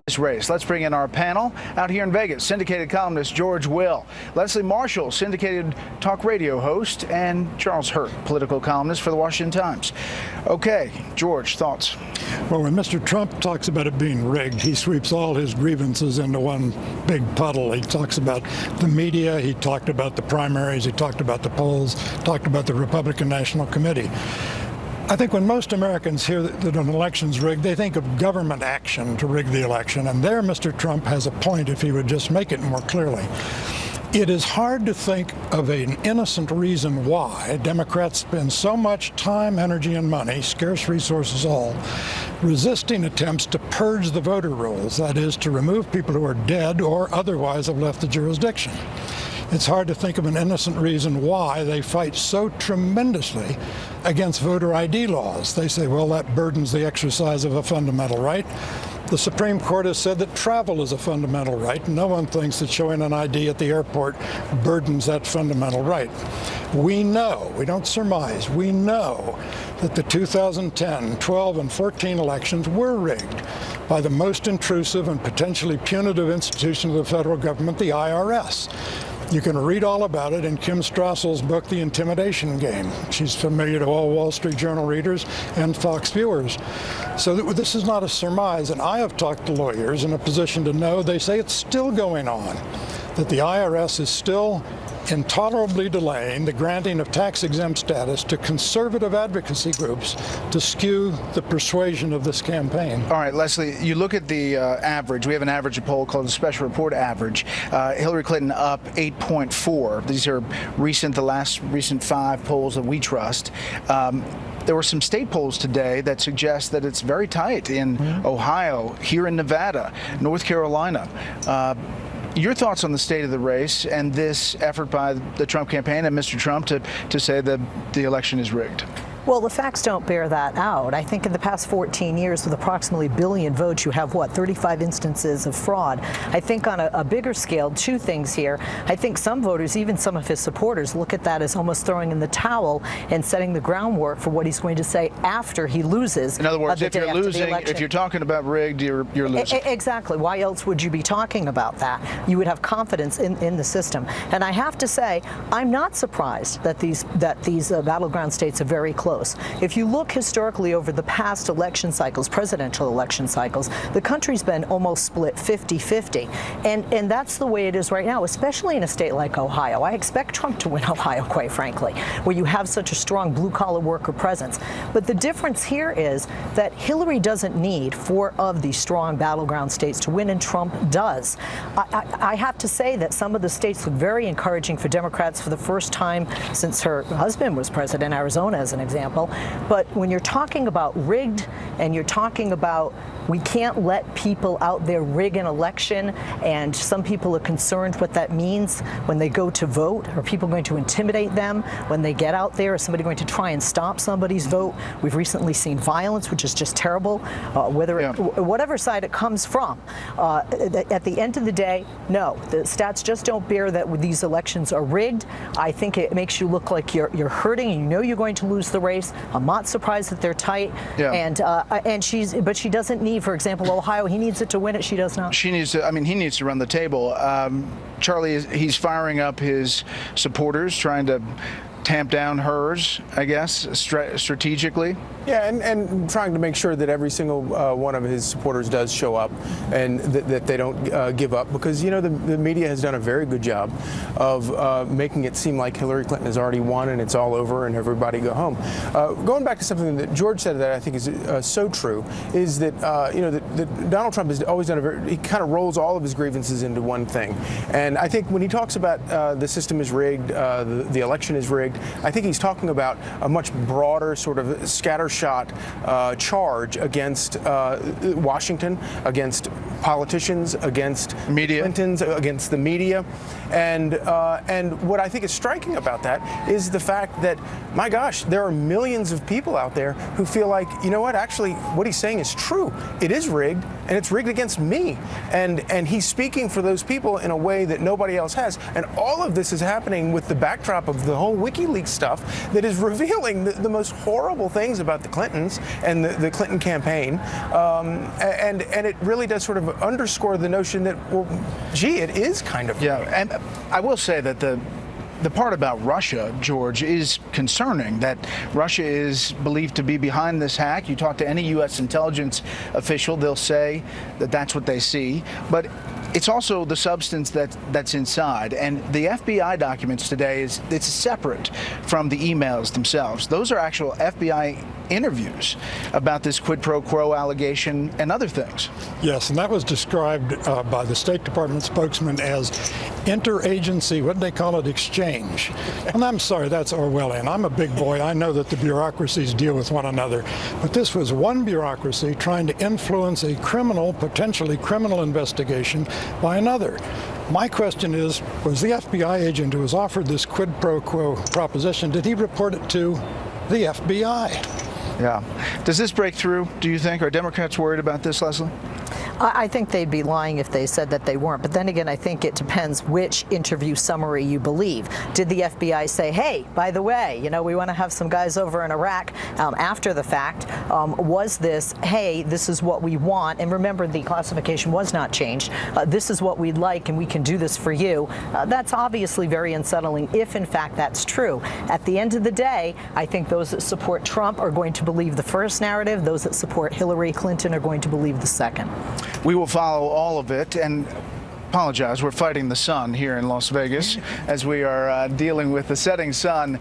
this race. Let's bring in our panel out here in Vegas. Syndicated columnist George Will, Leslie Marshall, syndicated talk radio host, and Charles Hurt, political columnist for the Washington Times. Okay, George, thoughts? Well, when Mr. Trump talks about it being rigged, he sweeps all his grievances into one big puddle. He talks about the media, he talked about the primaries, he talked about the polls, talked about the Republican National Committee. I think when most Americans hear that an election's rigged, they think of government action to rig the election, and there Mr. Trump has a point if he would just make it more clearly. It is hard to think of an innocent reason why Democrats spend so much time, energy, and money, scarce resources all, resisting attempts to purge the voter rolls, that is, to remove people who are dead or otherwise have left the jurisdiction. It's hard to think of an innocent reason why they fight so tremendously against voter ID laws. They say, well, that burdens the exercise of a fundamental right. The Supreme Court has said that travel is a fundamental right. No one thinks that showing an ID at the airport burdens that fundamental right. We know, we don't surmise, we know that the 2010, 12, and 14 elections were rigged by the most intrusive and potentially punitive institution of the federal government, the IRS. You can read all about it in Kim Strassel's book, The Intimidation Game. She's familiar to all Wall Street Journal readers and Fox viewers. So this is not a surmise, and I have talked to lawyers in a position to know they say it's still going on, that the IRS is still intolerably delaying the granting of tax-exempt status to conservative advocacy groups to skew the persuasion of this campaign. All right, Leslie, you look at the average. We have an average poll called the Special Report Average. Hillary Clinton up 8.4. These are the last recent 5 polls that we trust. There were some state polls today that suggest that it's very tight in Ohio, here in Nevada, North Carolina. Your thoughts on the state of the race and this effort by the Trump campaign and Mr. Trump to say that the election is rigged? Well, the facts don't bear that out. I think in the past 14 years, with approximately a billion votes, you have, 35 instances of fraud. I think on a bigger scale, 2 things here. I think some voters, even some of his supporters, look at that as almost throwing in the towel and setting the groundwork for what he's going to say after he loses. In other words, if you're losing, if you're talking about rigged, you're losing. Exactly. Why else would you be talking about that? You would have confidence in the system. And I have to say, I'm not surprised that these battleground states are very close. If you look historically over the past election cycles, presidential election cycles, the country's been almost split 50-50. And that's the way it is right now, especially in a state like Ohio. I expect Trump to win Ohio, quite frankly, where you have such a strong blue-collar worker presence. But the difference here is that Hillary doesn't need 4 of these strong battleground states to win, and Trump does. I have to say that some of the states look very encouraging for Democrats for the first time since her husband was president, Arizona as an example. But when you're talking about rigged and you're talking about we can't let people out there rig an election, and some people are concerned what that means when they go to vote. Are people going to intimidate them when they get out there? Is somebody going to try and stop somebody's vote? We've recently seen violence, which is just terrible, whatever side it comes from. At the end of the day, no, the stats just don't bear that these elections are rigged. I think it makes you look like you're hurting, and you know you're going to lose the race. I'm not surprised that they're tight, but she doesn't need, for example, Ohio. He needs it to win it. She does not. She needs to. I mean, he needs to run the table. Charlie, he's firing up his supporters, trying to tamp down hers, I guess, strategically. Yeah, and trying to make sure that every single one of his supporters does show up, and that they don't give up, because, you know, the media has done a very good job of making it seem like Hillary Clinton has already won and it's all over and everybody go home. Going back to something that George said that I think is so true, is that, that Donald Trump has always done he kind of rolls all of his grievances into one thing. And I think when he talks about the system is rigged, the election is rigged, I think he's talking about a much broader sort of scattershot charge against Washington, against politicians, against media, Clintons, against the media. And what I think is striking about that is the fact that, my gosh, there are millions of people out there who feel like, you know what, actually, what he's saying is true. It is rigged, and it's rigged against me. And he's speaking for those people in a way that nobody else has. And all of this is happening with the backdrop of the whole WikiLeaks stuff that is revealing the most horrible things about the Clintons and the Clinton campaign. And it really does sort of underscore the notion that, well, gee, it is kind of. Yeah, and I will say that the part about Russia, George, is concerning, that Russia is believed to be behind this hack. You talk to any U.S. intelligence official, they'll say that that's what they see. But it's also the substance that's inside. And the FBI documents today, it's separate from the emails themselves. Those are actual FBI interviews about this quid pro quo allegation and other things. Yes, and that was described by the State Department spokesman as interagency, what do they call it, exchange. And I'm sorry, that's Orwellian. I'm a big boy. I know that the bureaucracies deal with one another. But this was one bureaucracy trying to influence a criminal, potentially criminal investigation by another. My question is, was the FBI agent who was offered this quid pro quo proposition, did he report it to the FBI? Yeah. Does this break through, do you think? Are Democrats worried about this, Leslie? I think they'd be lying if they said that they weren't. But then again, I think it depends which interview summary you believe. Did the FBI say, hey, by the way, you know, we want to have some guys over in Iraq after the fact? Was this, hey, this is what we want? And remember, the classification was not changed. This is what we'd like, and we can do this for you. That's obviously very unsettling if, in fact, that's true. At the end of the day, I think those that support Trump are going to believe the first narrative. Those that support Hillary Clinton are going to believe the second. We will follow all of it, and apologize, we're fighting the sun here in Las Vegas as we are dealing with the setting sun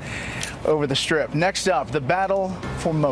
over the Strip. Next up, the battle for most.